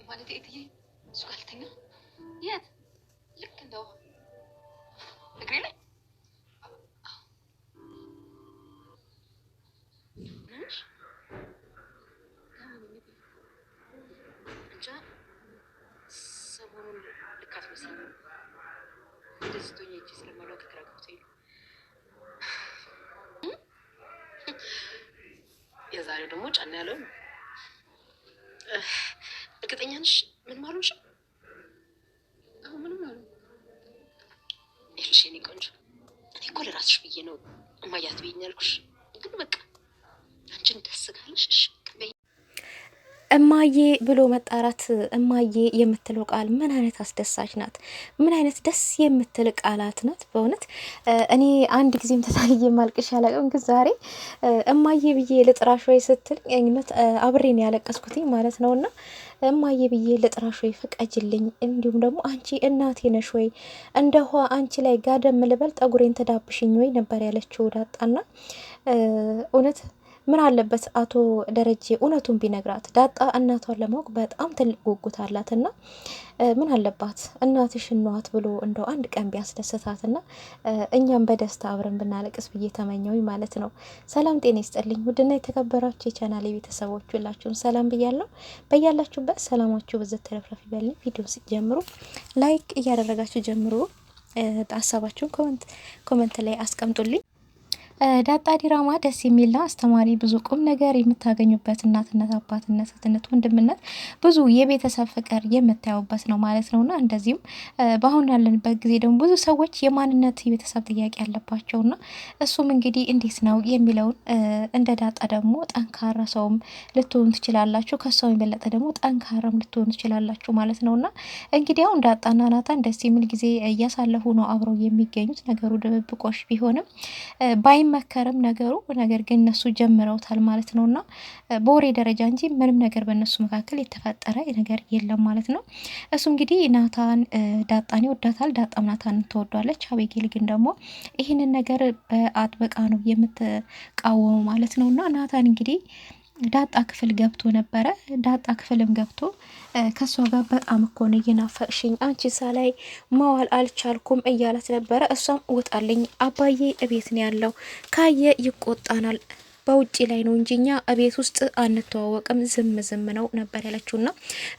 ማለት እትዬ እሱ ካልተኛ የት ልክ እንደው እግሬ ላይ እንጃ ሰሞኑን ልክ አትመስለኝም። እንደዚህ ቶኛ እጅ ስለማላውቅ ግራ ገብቶኝ ነው። የዛሬው ደግሞ ጫና ያለው ነው። እርግጠኛ ነሽ ምንም አልሆንሽም? አሁን ምንም አሉ ይልሽ የኔ ቆንጆ። እኔ እኮ ለራስሽ ብዬ ነው እማያት ብዬኝ ያልኩሽ፣ ግን በቃ አንቺን ደስ ካለሽ እሺ በይ። እማዬ ብሎ መጣራት እማዬ የምትለው ቃል ምን አይነት አስደሳች ናት! ምን አይነት ደስ የምትል ቃላት ናት በእውነት። እኔ አንድ ጊዜም ተታልዬ ማልቅሽ ያለቀም ግን ዛሬ እማዬ ብዬ ልጥራሽ ወይ ስትል አይነት አብሬን ያለቀስኩትኝ ማለት ነውና እማዬ ብዬ ልጥራሽ ወይ ፍቀጅልኝ፣ እንዲሁም ደግሞ አንቺ እናቴ ነሽ ወይ እንደሆ አንቺ ላይ ጋደም ልበል ጠጉሬን ተዳብሽኝ ወይ ነበር ያለችው ዳጣና እውነት ምን አለበት አቶ ደረጀ እውነቱን ቢነግራት። ዳጣ እናቷን ለማወቅ በጣም ትልቅ ጉጉት አላትና ምን አለባት እናትሽ ነዋት ብሎ እንደው አንድ ቀን ቢያስደስታትና እኛም በደስታ አብረን ብናለቅስ ብዬ ተመኘውኝ ማለት ነው። ሰላም ጤና ይስጥልኝ ውድና የተከበራችሁ የቻናሌ ቤተሰቦች ሁላችሁም ሰላም ብያለሁ። በያላችሁበት ሰላማችሁ በዘት ተረፍረፍ ይበልኝ። ቪዲዮ ሲጀምሩ ላይክ እያደረጋችሁ ጀምሩ። ሀሳባችሁን ኮመንት ላይ አስቀምጡልኝ። ዳጣ ዲራማ ደስ የሚልና አስተማሪ ብዙ ቁም ነገር የምታገኙበት እናትነት፣ አባትነት፣ እህትነት፣ ወንድምነት ብዙ የቤተሰብ ፍቅር የምታዩበት ነው ማለት ነውና እንደዚሁም በአሁን ያለንበት ጊዜ ደግሞ ብዙ ሰዎች የማንነት የቤተሰብ ጥያቄ ያለባቸውና እሱም እንግዲህ እንዴት ነው የሚለውን እንደ ዳጣ ደግሞ ጠንካራ ሰውም ልትሆኑ ትችላላችሁ፣ ከሰው የበለጠ ደግሞ ጠንካራም ልትሆኑ ትችላላችሁ ማለት ነውና እንግዲህ አሁን ዳጣና ናታን ደስ የሚል ጊዜ እያሳለፉ ነው አብረው የሚገኙት። ነገሩ ድብብቆሽ ቢሆንም መከረም ነገሩ ነገር ግን እነሱ ጀምረውታል ማለት ነውና በወሬ ደረጃ እንጂ ምንም ነገር በእነሱ መካከል የተፈጠረ ነገር የለም ማለት ነው። እሱ እንግዲህ ናታን ዳጣን ይወዳታል፣ ዳጣም ናታንን ትወዷለች። አቤጌል ግን ደግሞ ይህንን ነገር በአጥበቃ ነው የምትቃወመው ማለት ነውና ናታን እንግዲህ ዳጣ ክፍል ገብቶ ነበረ። ዳጣ ክፍልም ገብቶ ከሷ ጋር በጣም እኮ ነው እየናፈቅሽኝ፣ አንቺ ሳላይ መዋል አልቻልኩም እያላት ነበረ። እሷም ውጣልኝ አባዬ እቤት ነው ያለው፣ ካየ ይቆጣናል፣ በውጪ ላይ ነው እንጂ እኛ እቤት ውስጥ አንተዋወቅም፣ ዝም ዝም ነው ነበር ያለችውና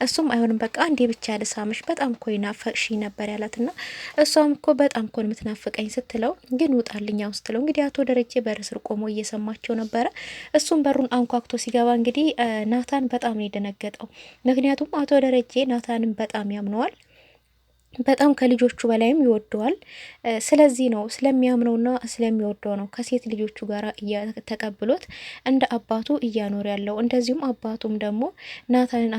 እሱም አይሆንም በቃ አንዴ ብቻ ልሳምሽ፣ በጣም እኮ ይናፈቅሽኝ ነበር ያላትና እሷም እኮ በጣም እኮ የምትናፍቀኝ ስትለው ግን ውጣልኛ ስትለው እንግዲህ አቶ ደረጀ በር ስር ቆሞ እየሰማቸው ነበረ። እሱም በሩን አንኳኩቶ ሲገባ እንግዲህ ናታን በጣም ነው የደነገጠው። ምክንያቱም አቶ ደረጀ ናታንን በጣም ያምነዋል፣ በጣም ከልጆቹ በላይም ይወደዋል። ስለዚህ ነው ስለሚያምነውና ስለሚወደው ነው ከሴት ልጆቹ ጋር ተቀብሎት እንደ አባቱ እያኖር ያለው። እንደዚሁም አባቱም ደግሞ ናታንን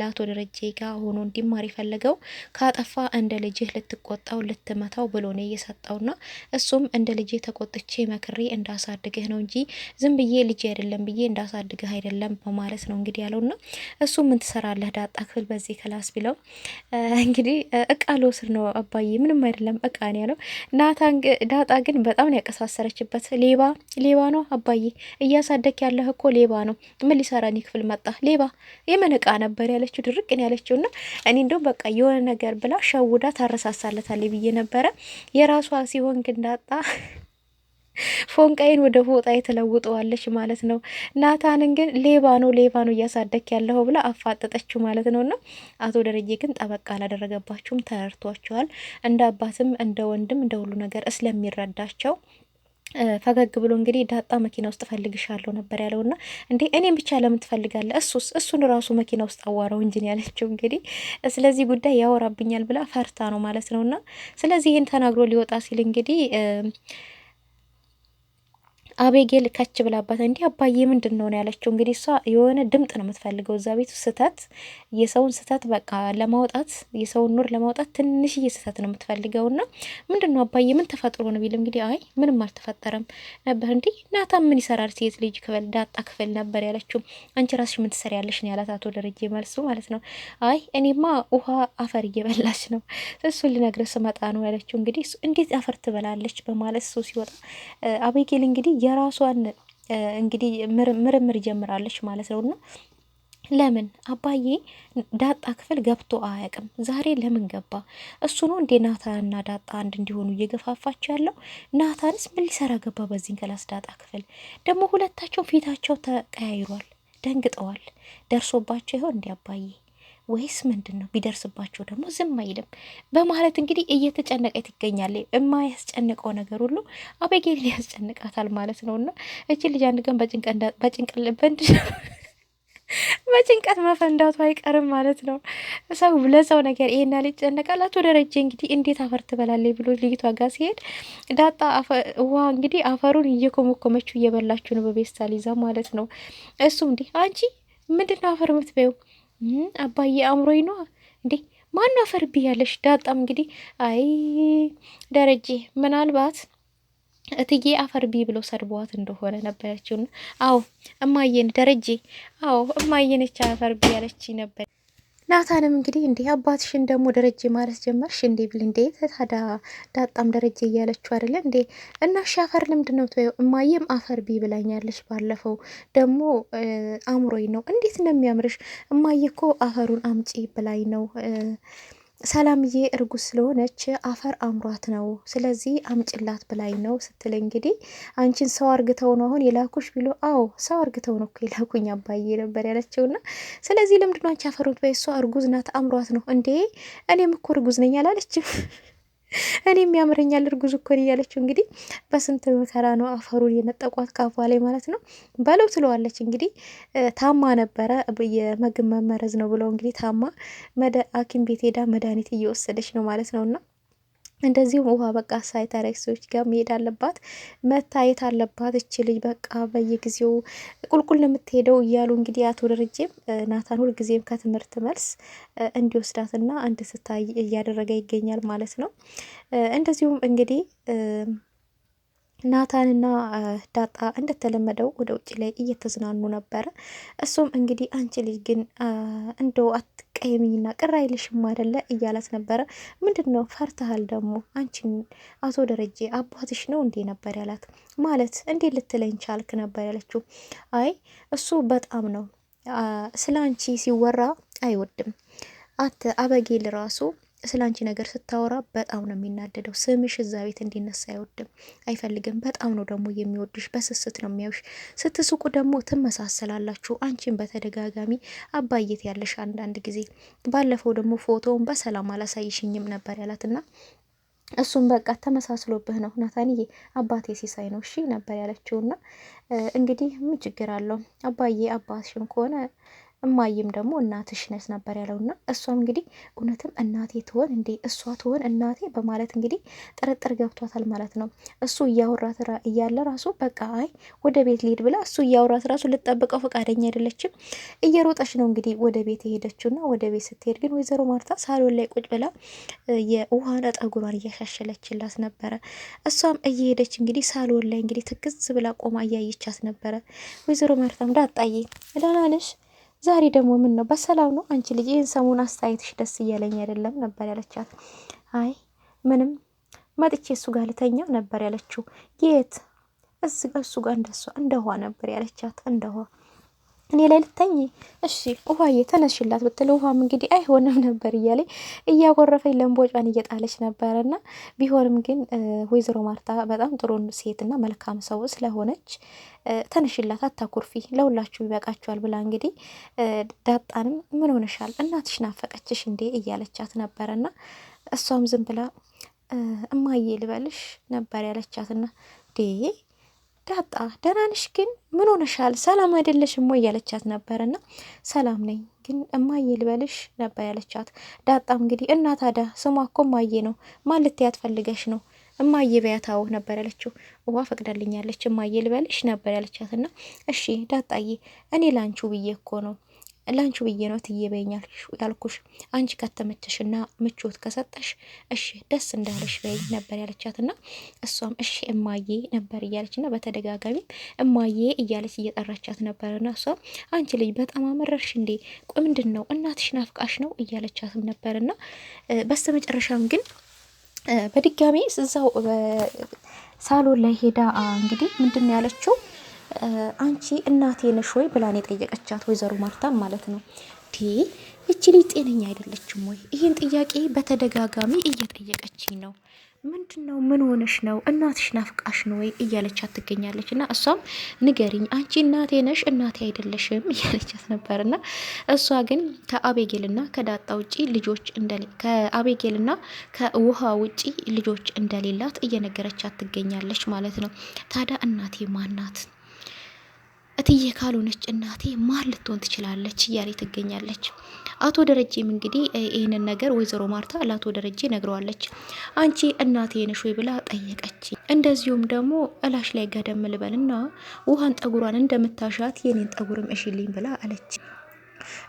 ለአቶ ደረጀ ጋር ሆኖ እንዲማር የፈለገው ካጠፋ እንደ ልጅህ ልትቆጣው ልትመታው ብሎ ነው እየሰጠውና እሱም እንደ ልጅ ተቆጥቼ መክሬ እንዳሳድግህ ነው እንጂ ዝም ብዬ ልጅ አይደለም ብዬ እንዳሳድግህ አይደለም በማለት ነው እንግዲህ ያለውና እሱ ምን ትሰራለህ ዳጣ ክፍል በዚህ ክላስ ቢለው እንግዲህ እቃ ልወስድ ነው አባዬ፣ ምንም አይደለም እቃ ነው ያለው። ናታን ዳጣ ግን በጣም ነው ያቀሳሰረችበት። ሌባ ነው አባዬ፣ እያሳደክ ያለህ እኮ ሌባ ነው፣ ምን ሊሰራ እኔ ክፍል መጣ ሌባ፣ የምን እቃ ነበር ያለችው፣ ድርቅ ነው ያለችውና እኔ እንደው በቃ የሆነ ነገር ብላ ሸውዳ ታረሳሳለታለች ብዬ ነበረ። የራሷ ሲሆን ግን ዳጣ ፎንቃይን ወደ ፎጣ የተለውጠዋለች ማለት ነው። ናታንን ግን ሌባ ነው እያሳደክ ያለው ብላ አፋጠጠችው ማለት ነውና አቶ ደረጀ ግን ጠበቃ አላደረገባቸውም፣ ተረድቷቸዋል። እንደ አባትም እንደ ወንድም እንደ ሁሉ ነገር ስለሚረዳቸው ፈገግ ብሎ እንግዲህ ዳጣ መኪና ውስጥ ፈልግሻለሁ ነበር ያለውና እንዴ እኔም ብቻ ለምን ትፈልጋለህ? እሱን ራሱ መኪና ውስጥ አዋራው እንጂ ያለችው እንግዲህ ስለዚህ ጉዳይ ያወራብኛል ብላ ፈርታ ነው ማለት ነውና ስለዚህ ይህን ተናግሮ ሊወጣ ሲል እንግዲህ አቤጌል ከች ብላባት እንዲህ አባዬ ምንድን ነው ያለችው። እንግዲህ እሷ የሆነ ድምጥ ነው የምትፈልገው እዛ ቤት ስህተት፣ የሰውን ስህተት በቃ ለማውጣት የሰውን ኑር ለማውጣት ትንሽዬ ስህተት ነው የምትፈልገው። ና ምንድን ነው አባዬ ምን ተፈጥሮ ነው ቢል እንግዲህ አይ ምንም አልተፈጠረም ነበር። እንዲህ ናታን ምን ይሰራል ሴት ልጅ ክፍል ዳጣ ክፍል ነበር ያለችው። አንቺ ራስሽ ምን ትሰሪያለሽ ነው ያላት አቶ ደረጀ መልሱ ማለት ነው። አይ እኔማ ውሃ አፈር እየበላች ነው እሱን ልነግርህ ስመጣ ነው ያለችው። እንግዲህ እንዴት አፈር ትበላለች በማለት እሱ ሲወጣ አቤጌል እንግዲህ የራሷን እንግዲህ ምርምር ጀምራለች ማለት ነው። እና ለምን አባዬ ዳጣ ክፍል ገብቶ አያውቅም? ዛሬ ለምን ገባ? እሱ ነው እንዴ ናታንና ዳጣ አንድ እንዲሆኑ እየገፋፋቸው ያለው? ናታንስ ምን ሊሰራ ገባ በዚህን ክላስ ዳጣ ክፍል? ደግሞ ሁለታቸው ፊታቸው ተቀያይሯል፣ ደንግጠዋል። ደርሶባቸው ይሆን እንዲ አባዬ ወይስ ምንድን ነው? ቢደርስባቸው ደግሞ ዝም አይልም በማለት እንግዲህ እየተጨነቀ ትገኛለች። የማያስጨንቀው ነገር ሁሉ አቤጌልን ያስጨንቃታል ማለት ነው። እና እቺ ልጅ አንድ ቀን በጭንቀት መፈንዳቱ አይቀርም ማለት ነው። ሰው ለሰው ነገር ይሄን ያህል ይጨነቃል። አቶ ደረጀ እንግዲህ እንዴት አፈር ትበላለች ብሎ ልጅቷ ጋር ሲሄድ ዳጣ ውሃ እንግዲህ አፈሩን እየኮመኮመችው እየበላችሁ ነው በቤስታል ይዛ ማለት ነው። እሱም እንዲህ አንቺ ምንድን ነው አፈር የምትበይው? አባዬ አእምሮኝ ነው እንዴ ማን አፈር ብያለሽ? ዳጣም እንግዲህ አይ ደረጀ ምናልባት እትዬ አፈር ቢ ብሎ ሰድቧት እንደሆነ ነበረችውና፣ አዎ እማዬን ደረጀ፣ አዎ እማዬነች አፈር ቢ ያለች ነበር። ናታንም እንግዲህ እንዲህ አባትሽን ደግሞ ደረጀ ማለት ጀመርሽ እንዴ ብል እንዴ ታዳ ዳጣም ደረጀ እያለችው አይደለ እንዴ? እና አፈር ልምድ ነው ተይው። እማዬም አፈር ቢ ብላኛለች ባለፈው ደግሞ አእምሮኝ ነው። እንዴት ነው የሚያምርሽ እማዬ እኮ አፈሩን አምጪ ብላኝ ነው ሰላምዬ እርጉዝ ስለሆነች አፈር አምሯት ነው፣ ስለዚህ አምጭላት ብላኝ ነው ስትል እንግዲህ አንቺን ሰው አርግተው ነው አሁን የላኩሽ ቢሎ፣ አዎ ሰው አርግተው ነው እኮ የላኩኝ አባዬ ነበር ያለችውና፣ ስለዚህ ለምንድን ነው አንቺ አፈሩት በሷ እርጉዝ ናት አምሯት ነው እንዴ? እኔም እኮ እርጉዝ ነኝ አላለችም? እኔም ያምረኛል እርጉዝ እኮ እያለችው እንግዲህ በስንት መከራ ነው አፈሩን የነጠቋት ካፏ ላይ ማለት ነው። በለው ትለዋለች እንግዲህ ታማ ነበረ የምግብ መመረዝ ነው ብለው እንግዲህ ታማ ሐኪም ቤት ሄዳ መድኃኒት እየወሰደች ነው ማለት ነውና እንደዚሁም ውሃ በቃ ሳይታረክሶች ጋር መሄድ አለባት፣ መታየት አለባት እች ልጅ በቃ በየጊዜው ቁልቁል ነው የምትሄደው እያሉ እንግዲህ አቶ ደረጀም ናታን ሁልጊዜም ከትምህርት መልስ እንዲወስዳትና እንድትታይ እያደረገ ይገኛል ማለት ነው። እንደዚሁም እንግዲህ ናታንና ዳጣ እንደተለመደው ወደ ውጭ ላይ እየተዝናኑ ነበረ። እሱም እንግዲህ አንቺ ልጅ ግን እንደው አትቀየሚኝና ቅር አይልሽም አይደለ እያላት ነበረ። ምንድን ነው ፈርተሃል ደግሞ አንቺን አቶ ደረጀ አባትሽ ነው እንዴ ነበር ያላት። ማለት እንዴት ልትለኝ ቻልክ ነበር ያለችው። አይ እሱ በጣም ነው ስለ አንቺ ሲወራ አይወድም። አበጌል ራሱ ስለ አንቺ ነገር ስታወራ በጣም ነው የሚናደደው። ስምሽ እዛ ቤት እንዲነሳ አይወድም፣ አይፈልግም። በጣም ነው ደግሞ የሚወድሽ፣ በስስት ነው የሚያዩሽ። ስትስቁ ደግሞ ትመሳሰላላችሁ። አንቺን በተደጋጋሚ አባየት ያለሽ አንዳንድ ጊዜ። ባለፈው ደግሞ ፎቶውን በሰላም አላሳይሽኝም ነበር ያላትና እሱም በቃ ተመሳስሎብህ ነው ናታንዬ፣ አባቴ ሲሳይ ነው እሺ ነበር ያለችውና እንግዲህ ምን ችግር አለው አባዬ አባትሽም ከሆነ እማዬም ደግሞ እናትሽ ነስ ነበር ያለውና እሷም እንግዲህ እውነትም እናቴ ትሆን እንዴ እሷ ትሆን እናቴ በማለት እንግዲህ ጥርጥር ገብቷታል ማለት ነው። እሱ እያወራት እያለ ራሱ በቃ አይ ወደ ቤት ሊሄድ ብላ እሱ እያወራት ራሱ ልጠብቀው ፈቃደኛ አይደለችም። እየሮጠች ነው እንግዲህ ወደ ቤት የሄደችውና ወደ ቤት ስትሄድ ግን ወይዘሮ ማርታ ሳሎን ላይ ቁጭ ብላ የውሃን ጠጉሯን እያሻሸለችላት ነበረ። እሷም እየሄደች እንግዲህ ሳሎን ላይ እንግዲህ ትክዝ ብላ ቆማ እያየቻት ነበረ። ወይዘሮ ማርታም ዳጣዬ ደህና ነሽ? ዛሬ ደግሞ ምን ነው በሰላም ነው አንቺ ልጅ? ይህን ሰሞን አስተያየትሽ ደስ እያለኝ አይደለም ነበር ያለቻት። አይ ምንም መጥቼ እሱ ጋር ልተኛ ነበር ያለችው። የት? እሱ ጋር እንደሷ እንደዋ ነበር ያለቻት። እንደዋ እኔ ላይ ልተኝ? እሺ ውሃዬ ተነሽላት ብትል ውሃም እንግዲህ አይሆንም ነበር እያለ እያጎረፈኝ ለምቦጫን እየጣለች ነበረና ቢሆንም ግን ወይዘሮ ማርታ በጣም ጥሩ ሴትና መልካም ሰው ስለሆነች ተነሽላት አታኩርፊ፣ ለሁላችሁ ይበቃችኋል ብላ እንግዲህ ዳጣንም ምን ሆነሻል እናትሽ ናፈቀችሽ እንዴ እያለቻት ነበረና እሷም ዝም ብላ እማዬ ልበልሽ ነበር ያለቻትና ዳጣ ደህና ነሽ ግን ምን ሆነሻል ሰላም አይደለሽም ወይ እያለቻት ነበርና ሰላም ነኝ ግን እማዬ ልበልሽ ነበር ያለቻት። ዳጣም እንግዲህ እና ታዲያ ስሟ እኮ እማዬ ነው ማን ልትያት ፈልገሽ ነው እማዬ በያታው ነበር ያለችው። ውሃ ፈቅዳልኛለች እማዬ ልበልሽ ነበር ያለቻትና እሺ ዳጣዬ እኔ ላንቹ ብዬ እኮ ነው ላንቹ ብዬ ነው ትየበኛል ያልኩሽ። አንቺ ከተመቸሽና ምቾት ከሰጠሽ እሺ ደስ እንዳለሽ በይ ነበር ያለቻትና እሷም እሺ እማዬ ነበር እያለችና በተደጋጋሚ እማዬ እያለች እየጠራቻት ነበርና እሷም አንቺ ልጅ በጣም አመረርሽ እንዴ? ቆይ ምንድን ነው እናትሽ ናፍቃሽ ነው እያለቻትም ነበርና በስተመጨረሻም ግን በድጋሚ እዛው ሳሎን ላይ ሄዳ እንግዲህ ምንድን ነው ያለችው አንቺ እናቴ ነሽ ወይ ብላን የጠየቀቻት ወይዘሮ ማርታም ማለት ነው። ይቺ ልጅ ጤነኛ አይደለችም ወይ? ይህን ጥያቄ በተደጋጋሚ እየጠየቀችኝ ነው። ምንድን ነው ምን ሆነሽ ነው? እናትሽ ናፍቃሽ ነው ወይ እያለቻት ትገኛለች። እና እሷም ንገሪኝ አንቺ እናቴ ነሽ እናቴ አይደለሽም እያለቻት ነበርና እሷ ግን ከአቤጌልና ከዳጣ ውጪ ልጆች ከአቤጌልና ከውሃ ውጪ ልጆች እንደሌላት እየነገረቻት ትገኛለች ማለት ነው። ታዲያ እናቴ ማናት? እትዬ ካልሆነች እናቴ ማን ልትሆን ትችላለች? እያለ ትገኛለች። አቶ ደረጀም እንግዲህ ይህንን ነገር ወይዘሮ ማርታ ለአቶ ደረጀ ነግረዋለች። አንቺ እናቴ ነሽ ወይ ብላ ጠየቀች። እንደዚሁም ደግሞ እላሽ ላይ ገደም ልበልና ውሃን ጠጉሯን እንደምታሻት የኔን ጠጉርም እሽልኝ ብላ አለች።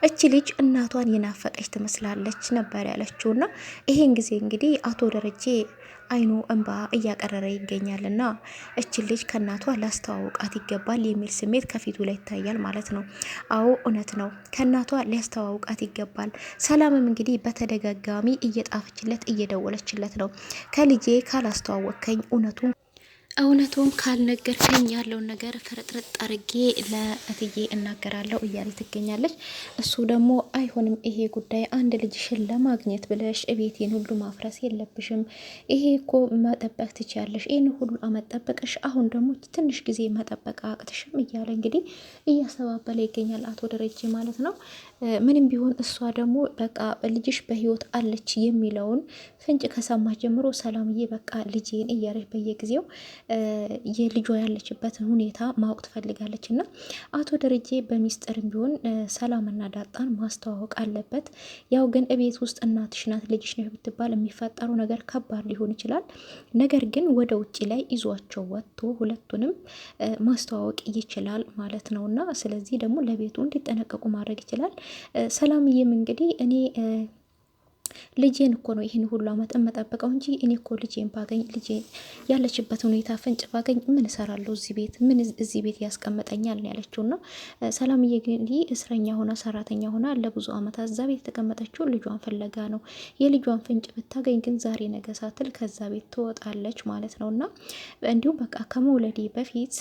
እቺ ልጅ እናቷን የናፈቀች ትመስላለች ነበር ያለችውና ይሄን ጊዜ እንግዲህ አቶ ደረጀ አይኑ እንባ እያቀረረ ይገኛልና እችን ልጅ ከእናቷ ላስተዋውቃት ይገባል የሚል ስሜት ከፊቱ ላይ ይታያል ማለት ነው። አዎ እውነት ነው፣ ከእናቷ ሊያስተዋውቃት ይገባል። ሰላምም እንግዲህ በተደጋጋሚ እየጣፈችለት እየደወለችለት ነው። ከልጄ ካላስተዋወቅከኝ እውነቱን ካልነገርከኝ ያለውን ነገር ፍርጥርጥ አርጌ ለእትዬ እናገራለሁ እያለ ትገኛለች። እሱ ደግሞ አይሆንም፣ ይሄ ጉዳይ አንድ ልጅሽን ለማግኘት ብለሽ እቤቴን ሁሉ ማፍረስ የለብሽም። ይሄ እኮ መጠበቅ ትችያለሽ፣ ይህን ሁሉ አመጠበቅሽ፣ አሁን ደግሞ ትንሽ ጊዜ መጠበቅ አቅትሽም እያለ እንግዲህ እያስተባበለ ይገኛል አቶ ደረጀ ማለት ነው። ምንም ቢሆን እሷ ደግሞ በቃ ልጅሽ በህይወት አለች የሚለውን ፍንጭ ከሰማች ጀምሮ ሰላምዬ በቃ ልጄን እያለች በየጊዜው የልጇ ያለችበትን ሁኔታ ማወቅ ትፈልጋለች። እና አቶ ደረጀ በሚስጥርም ቢሆን ሰላምና ዳጣን ማስተዋወቅ አለበት። ያው ግን እቤት ውስጥ እናትሽ ናት ልጅሽ ነው ብትባል የሚፈጠረው ነገር ከባድ ሊሆን ይችላል። ነገር ግን ወደ ውጭ ላይ ይዟቸው ወጥቶ ሁለቱንም ማስተዋወቅ ይችላል ማለት ነው። እና ስለዚህ ደግሞ ለቤቱ እንዲጠነቀቁ ማድረግ ይችላል። ሰላምዬም እንግዲህ እኔ ልጄን እኮ ነው ይህን ሁሉ አመት መጠበቀው እንጂ እኔ እኮ ልጄን ባገኝ ልጄ ያለችበት ሁኔታ ፍንጭ ባገኝ ምን እሰራለሁ እዚህ ቤት ምን እዚህ ቤት ያስቀምጠኛል ነው ያለችውና ሰላምዬ ግን እስረኛ ሆና ሰራተኛ ሆና ለብዙ አመታት እዛ ቤት የተቀመጠችው ልጇን ፍለጋ ነው። የልጇን ፍንጭ ብታገኝ ግን ዛሬ ነገ ሳትል ከዛ ቤት ትወጣለች ማለት ነውና እንዲሁም በቃ ከመውለዴ በፊት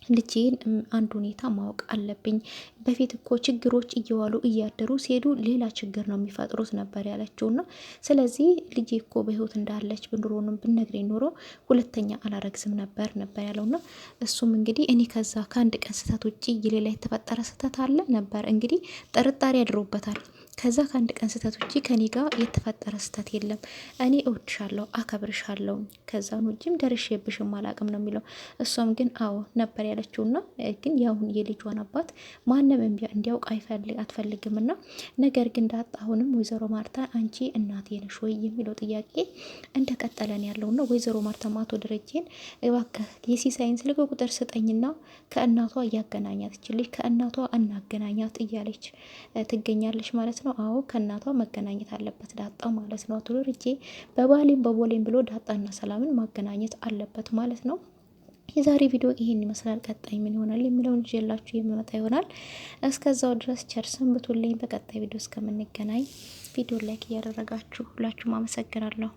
ልጄን አንድ ሁኔታ ማወቅ አለብኝ። በፊት እኮ ችግሮች እየዋሉ እያደሩ ሲሄዱ ሌላ ችግር ነው የሚፈጥሩት ነበር ያለችውና ስለዚህ ልጄ እኮ በህይወት እንዳለች ብንሮንም ብነግረኝ ኖሮ ሁለተኛ አላረግዝም ነበር ያለውና እሱም እንግዲህ እኔ ከዛ ከአንድ ቀን ስህተት ውጭ ሌላ የተፈጠረ ስህተት አለ ነበር እንግዲህ ጥርጣሬ አድሮበታል። ከዛ ከአንድ ቀን ስህተት ውጭ ከኔ ጋር የተፈጠረ ስህተት የለም። እኔ እወድሻለሁ፣ አከብርሻለሁ ከዛን ውጭም ደርሼብሽም አላቅም ነው የሚለው። እሷም ግን አዎ ነበር ያለችውና ግን ያሁን የልጇን አባት ማንም እንዲያውቅ አትፈልግምና ነገር ግን ዳጣ አሁንም ወይዘሮ ማርታ አንቺ እናቴ ነሽ ወይ የሚለው ጥያቄ እንደቀጠለን ያለውና ወይዘሮ ማርታ አቶ ደረጀን እባክህ የሲሳይን ስልክ ቁጥር ስጠኝና ከእናቷ እያገናኛት ይችላል ከእናቷ እናገናኛት እያለች ትገኛለች ማለት ነው። አዎ ከእናቷ መገናኘት አለበት ዳጣ ማለት ነው። አቶ ደረጀ በባሌም በቦሌም ብሎ ዳጣና ሰላምን ማገናኘት አለበት ማለት ነው። የዛሬ ቪዲዮ ይሄን ይመስላል። ቀጣይ ምን ይሆናል የሚለውን ይዤላችሁ የምመጣ ይሆናል። እስከዛው ድረስ ቸር ሰንብቱልኝ። በቀጣይ ቪዲዮ እስከምንገናኝ ቪዲዮ ላይክ እያደረጋችሁ ሁላችሁም አመሰግናለሁ።